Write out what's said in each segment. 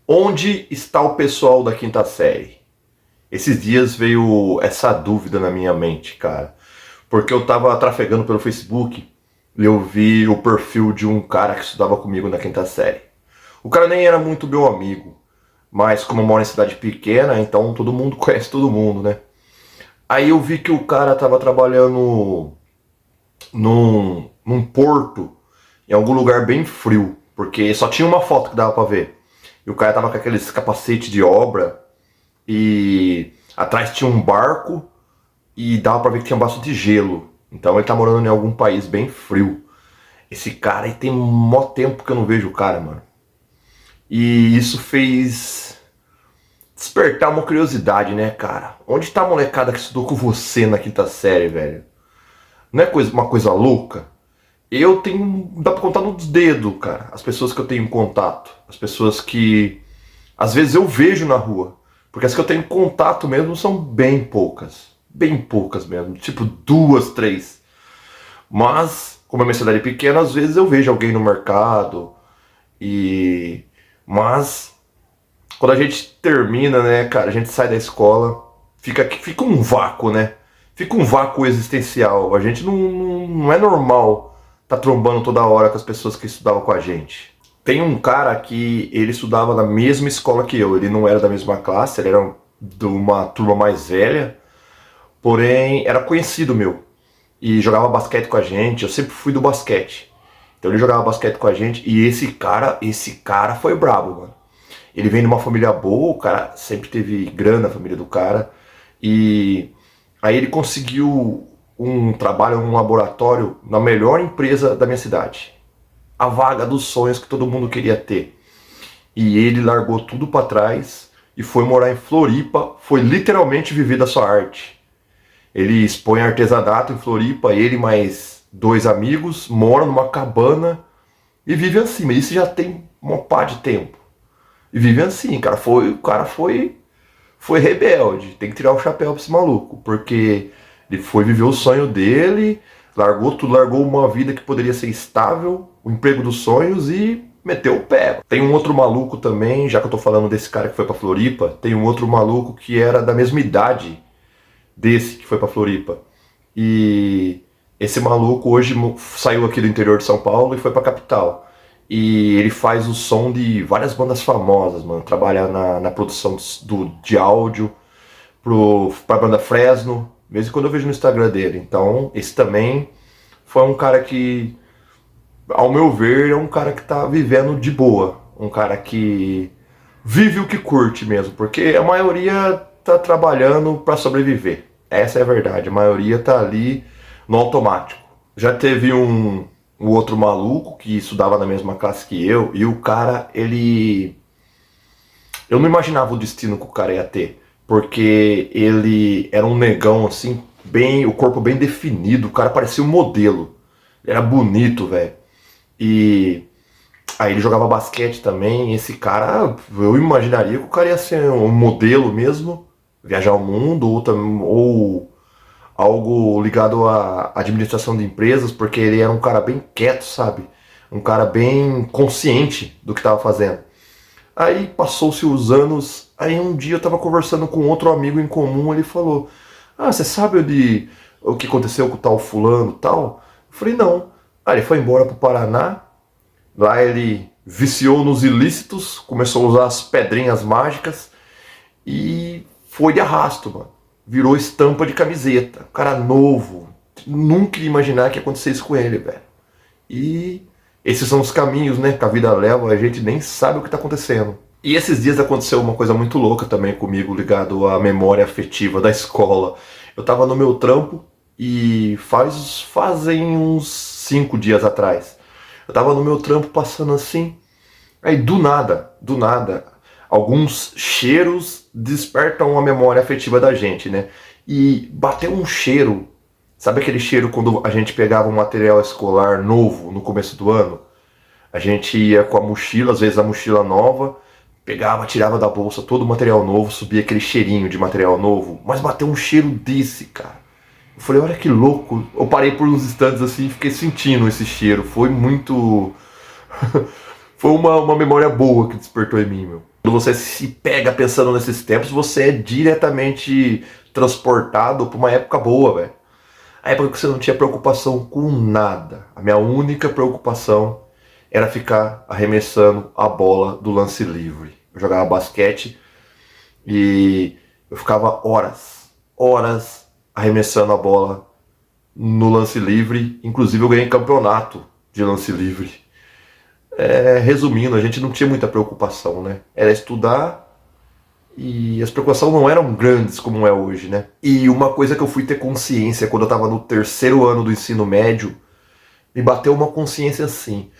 Onde está o pessoal da quinta série? Esses dias veio essa dúvida na minha mente, cara. Porque eu tava trafegando pelo Facebook e eu vi o perfil de um cara que estudava comigo na quinta série. O cara nem era muito meu amigo, mas como eu moro em cidade pequena, então todo mundo conhece todo mundo, né? Aí eu vi que o cara tava trabalhando num porto, em algum lugar bem frio, porque só tinha uma foto que dava pra ver. E o cara tava com aqueles capacete de obra e atrás tinha um barco e dava pra ver que tinha bastante gelo. Então ele tá morando em algum país bem frio. Esse cara aí tem mó tempo que eu não vejo o cara, mano. E isso fez despertar uma curiosidade, né, cara? Onde tá a molecada que estudou com você na quinta série, velho? Não é uma coisa louca? Eu tenho, dá pra contar nos dedos, cara, as pessoas que eu tenho contato. As pessoas que às vezes eu vejo na rua. Porque as que eu tenho contato mesmo são bem poucas. Bem poucas mesmo. Tipo duas, três. Mas, como a minha cidade é pequena, às vezes eu vejo alguém no mercado. Mas, quando a gente termina, né, cara, a gente sai da escola, fica um vácuo, né? Fica um vácuo existencial. A gente não é normal tá trombando toda hora com as pessoas que estudavam com a gente. Tem um cara que ele estudava na mesma escola que eu. Ele não era da mesma classe, ele era de uma turma mais velha, porém era conhecido meu. E jogava basquete com a gente, eu sempre fui do basquete. Então ele jogava basquete com a gente e esse cara foi brabo, mano. Ele vem de uma família boa, o cara sempre teve grana, a família do cara. E aí ele conseguiu um trabalho num laboratório na melhor empresa da minha cidade. A vaga dos sonhos que todo mundo queria ter. E ele largou tudo pra trás e foi morar em Floripa, foi literalmente viver da sua arte. Ele expõe artesanato em Floripa, ele e mais dois amigos, moram numa cabana e vive assim, mas isso já tem uma pá de tempo. E vive assim, cara, o cara foi rebelde, tem que tirar o chapéu pra esse maluco, porque ele foi viver o sonho dele, largou tudo, largou uma vida que poderia ser estável, o emprego dos sonhos e meteu o pé. Tem um outro maluco também, já que eu tô falando desse cara que foi pra Floripa, tem um outro maluco que era da mesma idade desse que foi pra Floripa. E esse maluco hoje saiu aqui do interior de São Paulo e foi pra capital. E ele faz o som de várias bandas famosas, mano. Trabalha na produção de áudio pra banda Fresno, mesmo quando eu vejo no Instagram dele. Então, esse também foi um cara que, ao meu ver, é um cara que tá vivendo de boa. Um cara que vive o que curte mesmo, porque a maioria tá trabalhando pra sobreviver. Essa é a verdade, a maioria tá ali no automático. Já teve um outro maluco que estudava na mesma classe que eu, e o cara, ele... Eu não imaginava o destino que o cara ia ter, porque ele era um negão assim, o corpo bem definido, o cara parecia um modelo. Ele era bonito, velho. E aí ele jogava basquete também, e esse cara, eu imaginaria que o cara ia ser um modelo mesmo, viajar o mundo, ou algo ligado à administração de empresas, porque ele era um cara bem quieto, sabe? Um cara bem consciente do que estava fazendo. Aí passou-se os anos, aí um dia eu estava conversando com outro amigo em comum, ele falou: "Ah, você sabe o que aconteceu com o tal fulano e tal?" Eu falei: "Não." Aí ele foi embora pro Paraná, lá ele viciou nos ilícitos, começou a usar as pedrinhas mágicas e foi de arrasto, mano. Virou estampa de camiseta. Um cara novo. Nunca ia imaginar que ia acontecer isso com ele, velho. E esses são os caminhos, né, que a vida leva, a gente nem sabe o que tá acontecendo. E esses dias aconteceu uma coisa muito louca também comigo, ligado à memória afetiva da escola. Eu tava no meu trampo e fazem uns 5 dias atrás. Eu tava no meu trampo passando assim, aí do nada, alguns cheiros despertam a memória afetiva da gente, né? E bateu um cheiro, sabe aquele cheiro quando a gente pegava um material escolar novo no começo do ano? A gente ia com a mochila, às vezes a mochila nova, pegava, tirava da bolsa todo o material novo, subia aquele cheirinho de material novo, mas bateu um cheiro desse, cara. Eu falei, olha que louco. Eu parei por uns instantes assim e fiquei sentindo esse cheiro. Foi muito... Foi uma memória boa que despertou em mim, meu. Quando você se pega pensando nesses tempos, você é diretamente transportado para uma época boa, velho. A época que você não tinha preocupação com nada. A minha única preocupação era ficar arremessando a bola do lance livre. Eu jogava basquete e eu ficava horas arremessando a bola no lance livre. Inclusive eu ganhei campeonato de lance livre. Resumindo, a gente não tinha muita preocupação, né? Era estudar e as preocupações não eram grandes como é hoje, né? E uma coisa que eu fui ter consciência quando eu tava no terceiro ano do ensino médio, me bateu uma consciência assim: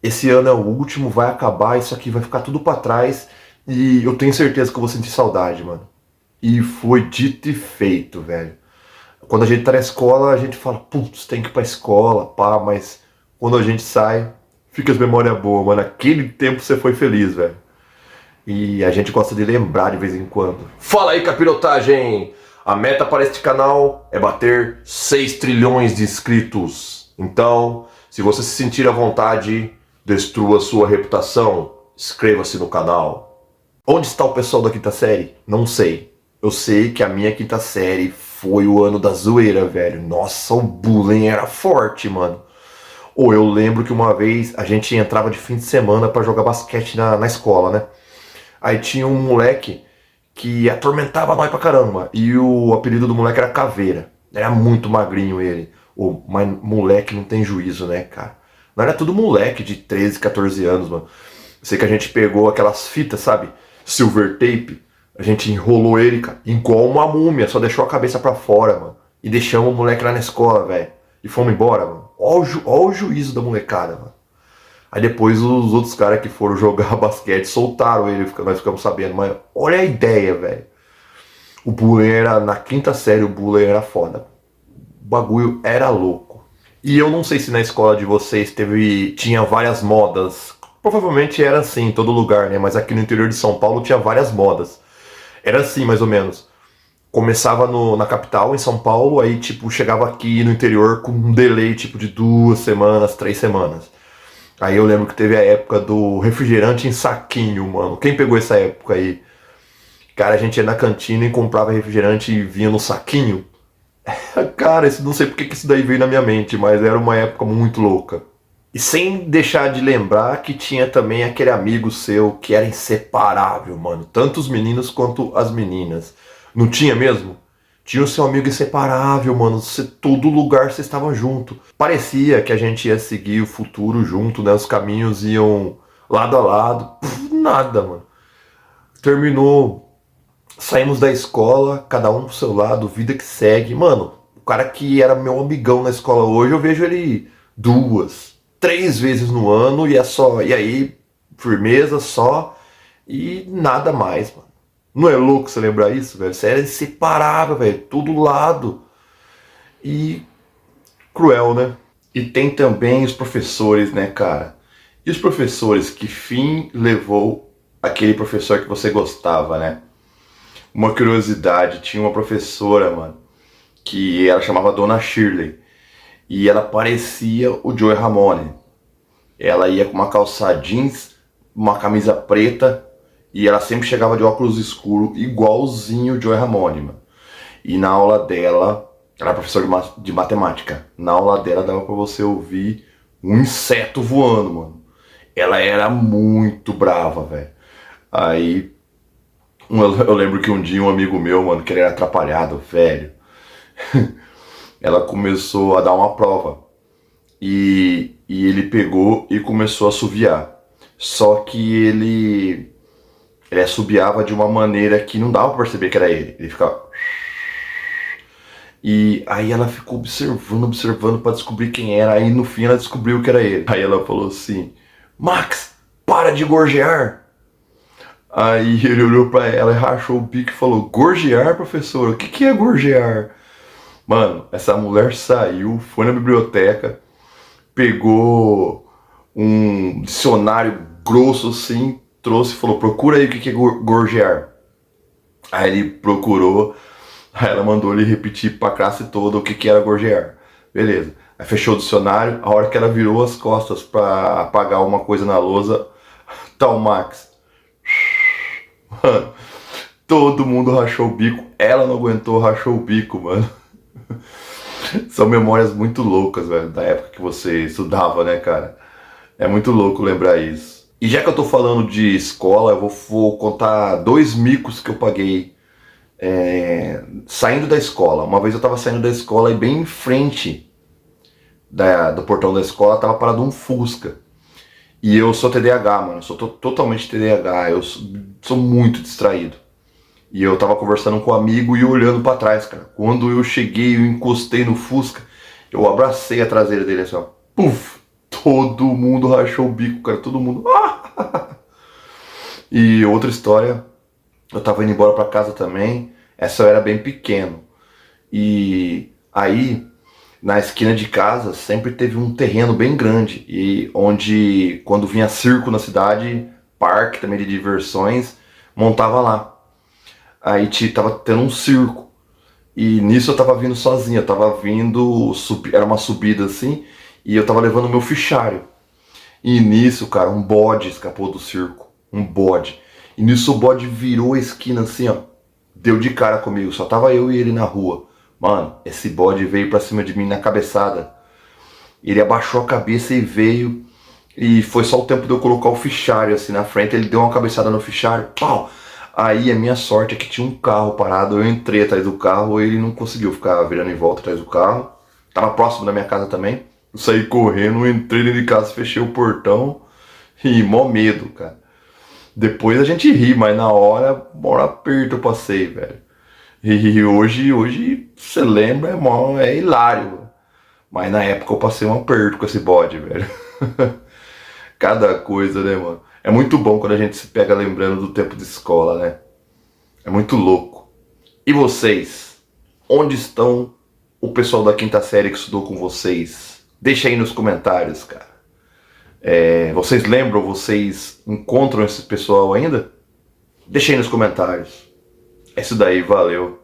esse ano é o último, vai acabar, isso aqui vai ficar tudo pra trás e eu tenho certeza que eu vou sentir saudade, mano. E foi dito e feito, velho. Quando a gente tá na escola, a gente fala, putz, tem que ir pra escola, pá, mas quando a gente sai, fica as memórias boas, mano. Naquele tempo você foi feliz, velho. E a gente gosta de lembrar de vez em quando. Fala aí, capirotagem! A meta para este canal é bater 6 trilhões de inscritos. Então, se você se sentir à vontade, destrua sua reputação, inscreva-se no canal. Onde está o pessoal da quinta série? Não sei. Eu sei que a minha quinta série foi o ano da zoeira, velho. Nossa, o bullying era forte, mano. Ou eu lembro que uma vez a gente entrava de fim de semana pra jogar basquete na escola, né? Aí tinha um moleque que atormentava nós pra caramba. E o apelido do moleque era Caveira. Era muito magrinho ele. Mas moleque não tem juízo, né, cara? Não era tudo moleque de 13, 14 anos, mano. Eu sei que a gente pegou aquelas fitas, sabe? Silver tape. A gente enrolou ele, cara, igual uma múmia, só deixou a cabeça pra fora, mano. E deixamos o moleque lá na escola, velho. E fomos embora, mano. Ó o juízo da molecada, mano. Aí depois os outros caras que foram jogar basquete soltaram ele, nós ficamos sabendo. Mas olha a ideia, velho. O bullying era, na quinta série, o bullying era foda. O bagulho era louco. E eu não sei se na escola de vocês tinha várias modas. Provavelmente era assim em todo lugar, né? Mas aqui no interior de São Paulo tinha várias modas. Era assim, mais ou menos. Começava na capital, em São Paulo, aí, tipo, chegava aqui no interior com um delay, tipo, de 2 semanas, 3 semanas. Aí eu lembro que teve a época do refrigerante em saquinho, mano. Quem pegou essa época aí? Cara, a gente ia na cantina e comprava refrigerante e vinha no saquinho. Cara, não sei porque que isso daí veio na minha mente, mas era uma época muito louca. E sem deixar de lembrar que tinha também aquele amigo seu que era inseparável, mano. Tanto os meninos quanto as meninas. Não tinha mesmo? Tinha o seu amigo inseparável, mano. Todo lugar vocês estavam junto. Parecia que a gente ia seguir o futuro junto, né? Os caminhos iam lado a lado. Nada, mano. Terminou. Saímos da escola, cada um pro seu lado, vida que segue. Mano, o cara que era meu amigão na escola hoje, eu vejo ele 2, 3 vezes no ano e é só. E aí, firmeza só e nada mais, mano. Não é louco você lembrar isso, velho? Você era inseparável, velho. Todo lado. E cruel, né? E tem também os professores, né, cara? E os professores, que fim levou aquele professor que você gostava, né? Uma curiosidade, tinha uma professora, mano, que ela chamava Dona Shirley. E ela parecia o Joey Ramone. Ela ia com uma calça jeans, uma camisa preta, e ela sempre chegava de óculos escuros, igualzinho o Joey Ramone, mano. E na aula dela, ela era professora de matemática. Na aula dela dava pra você ouvir um inseto voando, mano. Ela era muito brava, velho. Aí, eu lembro que um dia um amigo meu, mano, que ele era atrapalhado, velho. Ela começou a dar uma prova. E ele pegou e começou a assoviar. Só que ele assobiava de uma maneira que não dava pra perceber que era ele. Ele ficava... E aí ela ficou observando pra descobrir quem era. Aí no fim ela descobriu que era ele. Aí ela falou assim: Max, para de gorjear. Aí ele olhou pra ela e rachou o bico e falou: gorjear, professor? O que é gorjear? Mano, essa mulher saiu, foi na biblioteca, pegou um dicionário grosso assim, trouxe e falou: procura aí o que é gorjear. Aí ele procurou, aí ela mandou ele repetir pra classe toda o que era gorjear. Beleza. Aí fechou o dicionário, a hora que ela virou as costas pra apagar uma coisa na lousa, tá o Max. Todo mundo rachou o bico. Ela não aguentou, rachou o bico, mano. São memórias muito loucas, velho, da época que você estudava, né, cara? É muito louco lembrar isso. E já que eu tô falando de escola, eu vou contar 2 micos que eu paguei saindo da escola. Uma vez eu tava saindo da escola e bem em frente do portão da escola tava parado um Fusca. E eu sou TDAH, mano. Eu sou totalmente TDAH. Eu sou muito distraído. E eu tava conversando com um amigo e olhando pra trás, cara. Quando eu cheguei, eu encostei no Fusca, eu abracei a traseira dele assim, ó. Puf! Todo mundo rachou o bico, cara. Todo mundo. E outra história, eu tava indo embora pra casa também. Essa eu era bem pequeno. E aí, na esquina de casa, sempre teve um terreno bem grande. E onde, quando vinha circo na cidade, parque também de diversões, montava lá. Aí tava tendo um circo. E nisso eu tava vindo sozinho, eu tava vindo, era uma subida assim, e eu tava levando o meu fichário. E nisso, cara, um bode escapou do circo. Um bode. E nisso o bode virou a esquina assim, ó. Deu de cara comigo, só tava eu e ele na rua. Mano, esse bode veio pra cima de mim na cabeçada. Ele abaixou a cabeça e veio. E foi só o tempo de eu colocar o fichário assim na frente. Ele deu uma cabeçada no fichário. Pau! Aí a minha sorte é que tinha um carro parado. Eu entrei atrás do carro. Ele não conseguiu ficar virando em volta atrás do carro. Tava próximo da minha casa também. Eu saí correndo, entrei dentro de casa, fechei o portão. E mó medo, cara. Depois a gente ri, mas na hora, maior aperto eu passei, velho. E hoje você lembra, é hilário. Mas na época eu passei um aperto com esse bode, velho. Cada coisa, né, mano? É muito bom quando a gente se pega lembrando do tempo de escola, né? É muito louco. E vocês? Onde estão o pessoal da quinta série que estudou com vocês? Deixa aí nos comentários, cara. Vocês lembram? Vocês encontram esse pessoal ainda? Deixa aí nos comentários. É isso daí, valeu.